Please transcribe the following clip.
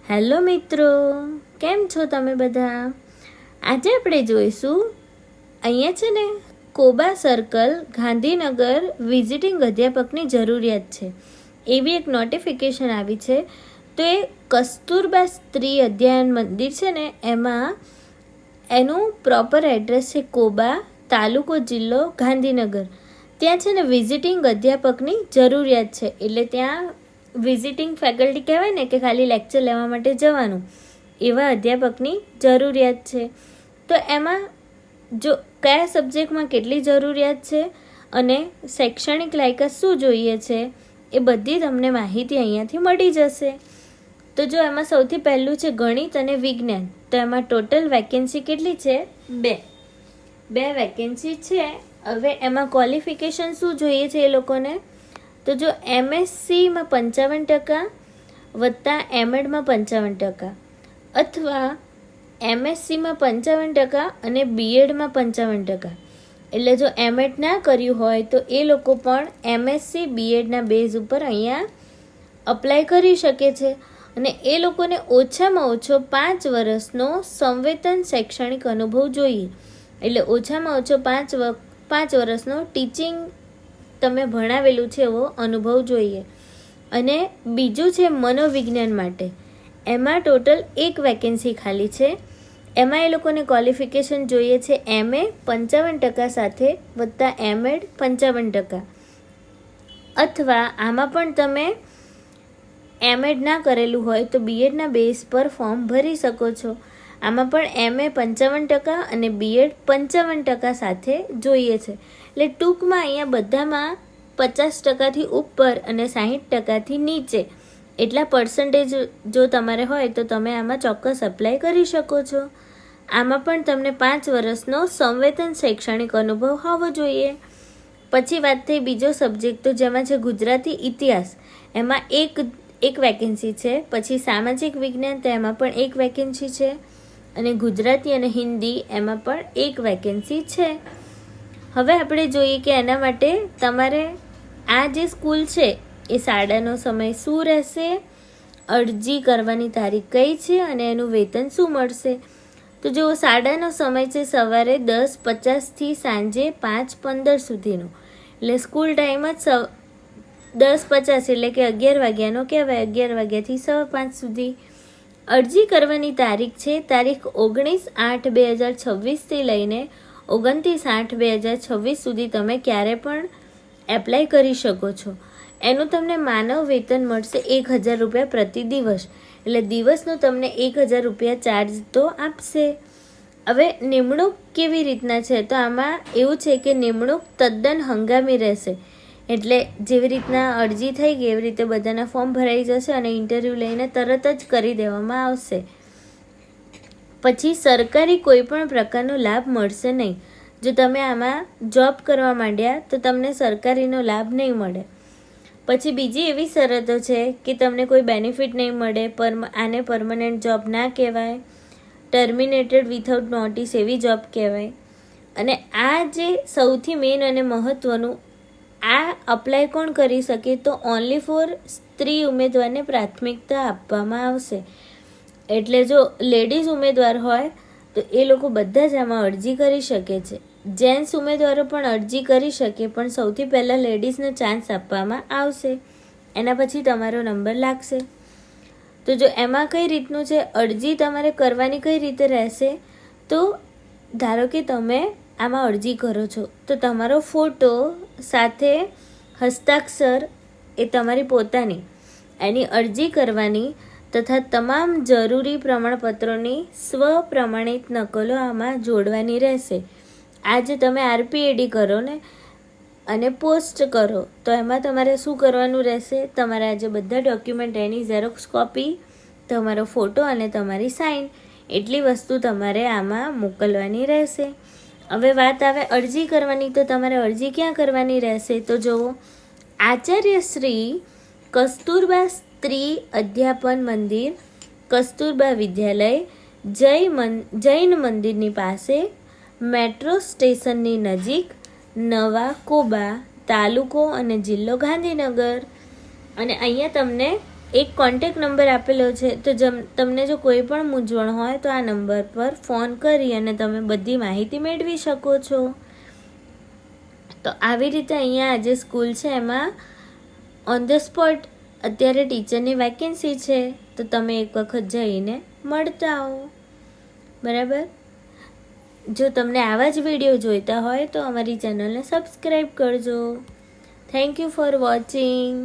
Hello મિત્રો, કેમ છો તમે બધા? આજે આપણે જોઈશું અહીંયા છે ને કોબા સર્કલ ગાંધીનગર વિઝિટિંગ અધ્યાપકની જરૂરિયાત છે એવી એક નોટિફિકેશન આવી છે. તો એ કસ્તુરબા સ્ત્રી અધ્યયન મંદિર છે ને એમાં એનું પ્રોપર એડ્રેસ છે કોબા, તાલુકો જિલ્લો ગાંધીનગર. ત્યાં છે ને વિઝિટિંગ અધ્યાપકની જરૂરિયાત છે. એટલે ત્યાં વિઝિટિંગ ફેકલ્ટી કહેવાય ને કે ખાલી લેક્ચર લેવા માટે જવાનું, એવા અધ્યાપકની જરૂરિયાત છે. તો એમાં જો કયા સબ્જેક્ટમાં કેટલી જરૂરિયાત છે અને શૈક્ષણિક લાયકાત શું જોઈએ છે એ બધી તમને માહિતી અહીંયાથી મળી જશે. તો જો એમાં સૌથી પહેલું છે ગણિત અને વિજ્ઞાન. તો એમાં ટોટલ વેકેન્સી કેટલી છે? બે વેકેન્સી છે. હવે એમાં ક્વોલિફિકેશન શું જોઈએ છે એ લોકોને? તો જો MScમાં 55% વત્તા એમએડમાં 55% અથવા MScમાં 55% અને બીએડમાં 55%. એટલે જો એમએડ ના કર્યું હોય તો એ લોકો પણ MSc બીએડના બેઝ ઉપર અહીંયા અપ્લાય કરી શકે છે. અને એ લોકોને ઓછામાં ઓછો 5 વર્ષનો સંવેતન શૈક્ષણિક અનુભવ જોઈએ. એટલે ઓછામાં ઓછો 5 વર્ષનો ટીચિંગ તમે ભણાવેલું છે એવો અનુભવ જોઈએ. અને બીજું છે મનોવિજ્ઞાન માટે. એમાં ટોટલ 1 વેકેન્સી ખાલી છે. એમાં એ લોકોને ક્વોલિફિકેશન જોઈએ છે MA 55% સાથે વત્તા એમએડ 55%. અથવા આમાં પણ તમે એમએડ ના કરેલું હોય તો બીએડના બેઝ પર ફોર્મ ભરી શકો છો. આમાં પણ MA 55% અને બીએડ 55% સાથે જોઈએ છે. એટલે ટૂંકમાં અહીંયા બધામાં 50%થી ઉપર અને 60%થી નીચે એટલા પર્સન્ટેજ જો તમારે હોય તો તમે આમાં ચોક્કસ અપ્લાય કરી શકો છો. આમાં પણ તમને 5 વર્ષનો સંવેતન શૈક્ષણિક અનુભવ હોવો જોઈએ. પછી વાત થઈ બીજો સબ્જેક્ટ, તો જેમાં છે ગુજરાતી ઇતિહાસ. એમાં એક વેકેન્સી છે. પછી સામાજિક વિજ્ઞાન, તો એમાં પણ 1 વેકેન્સી છે. અને ગુજરાતી અને હિન્દી એમાં પણ 1 વેકેન્સી છે. હવે આપણે જોઈએ કે એના માટે તમારે આ જે સ્કૂલ છે એ શાળાનો સમય શું રહેશે, અરજી કરવાની તારીખ કઈ છે અને એનું વેતન શું મળશે. તો જો શાળાનો સમય છે સવારે 10:50 સાંજે 5:15 સુધીનો. એટલે સ્કૂલ ટાઈમ જ 10:50 એટલે કે 11 વાગ્યાનો કહેવાય. 11 વાગ્યાથી 5:15 સુધી. અરજી કરવાની તારીખ છે તારીખ 19/8/2026 લઈને 29/8/2026 સુધી તમે ક્યારે પણ એપ્લાય કરી શકો છો. એનું તમને માનવ વેતન મળશે 1,000 રૂપિયા પ્રતિ દિવસ. એટલે દિવસનો તમને 1,000 રૂપિયા ચાર્જ તો આપશે. હવે નિમણૂક કેવી રીતના છે? તો આમાં એવું છે કે નિમણૂક તદ્દન હંગામી રહેશે. એટલે જેવી રીતના અરજી થઈ ગઈ એવી રીતે બધાના ફોર્મ ભરાઈ જશે અને ઇન્ટરવ્યૂ લઈને તરત જ કરી દેવામાં આવશે. પછી સરકારી કોઈ પણ પ્રકારનો લાભ મળશે નહીં. જો તમે આમાં જોબ કરવા માંડ્યા તો તમને સરકારીનો લાભ નહીં મળે. પછી બીજી એવી શરતો છે કે તમને કોઈ બેનિફિટ નહીં મળે. આને પરમનન્ટ જોબ ના કહેવાય. ટર્મિનેટેડ વિથઆઉટ નોટિસ એવી જોબ કહેવાય. અને આ જે સૌથી મેઇન અને મહત્ત્વનું, આ અપ્લાય કોણ કરી શકે? તો ઓનલી ફોર સ્ત્રી ઉમેદવારને પ્રાથમિકતા આપવામાં આવશે. એટલે જો લેડીઝ ઉમેદવાર હોય તો એ લોકો બધા જ આમાં અરજી કરી શકે છે. જેન્ટ્સ ઉમેદવારો પણ અરજી કરી શકે, પણ સૌથી પહેલાં લેડીઝને ચાન્સ આપવામાં આવશે. એના પછી તમારો નંબર લાગશે. તો જો એમાં કઈ રીતનું છે, અરજી તમારે કરવાની કઈ રીતે રહેશે? તો ધારો કે તમે આમાં અરજી કરો છો તો તમારો ફોટો સાથે હસ્તાક્ષર એ તમારી પોતાની એની અરજી કરવાની તથા તમામ જરૂરી પ્રમાણપત્રોની સ્વપ્રમાણિત નકલો આમાં જોડવાની રહેશે. આ જે તમે RPAD કરો ને અને પોસ્ટ કરો તો એમાં તમારે શું કરવાનું રહેશે? તમારે આ જે બધા ડોક્યુમેન્ટ એની ઝેરોક્સ કોપી, તમારો ફોટો અને તમારી સાઇન, એટલી વસ્તુ તમારે આમાં મોકલવાની રહેશે. હવે વાત આવે અરજી કરવાની, તો તમારે અરજી ક્યાં કરવાની રહેશે? તો જુઓ, આચાર્ય શ્રી કસ્તુરબા સ્ત્રી અધ્યાપન મંદિર, કસ્તુરબા વિદ્યાલય, જૈન મંદિરની પાસે, મેટ્રો સ્ટેશનની નજીક, નવા કોબા, તાલુકો અને જિલ્લો ગાંધીનગર. અને અહીંયા તમને એક કોન્ટેક નંબર આપેલો છે, તો તમને જો કોઈ પણ મૂંઝવણ હોય તો આ નંબર પર ફોન કરી અને તમે બધી માહિતી મેળવી શકો છો. તો આવી રીતે અહીંયા આજે સ્કૂલ છે એમાં ઓન ધ સ્પોટ અત્યારે ટીચરની વેકેન્સી છે, તો તમે એક વખત જઈને મળતા આવો. બરાબર. જો તમને આવા જ વિડીયો જોઈતા હોય તો અમારી ચેનલને સબસ્ક્રાઈબ કરજો. Thank you for watching.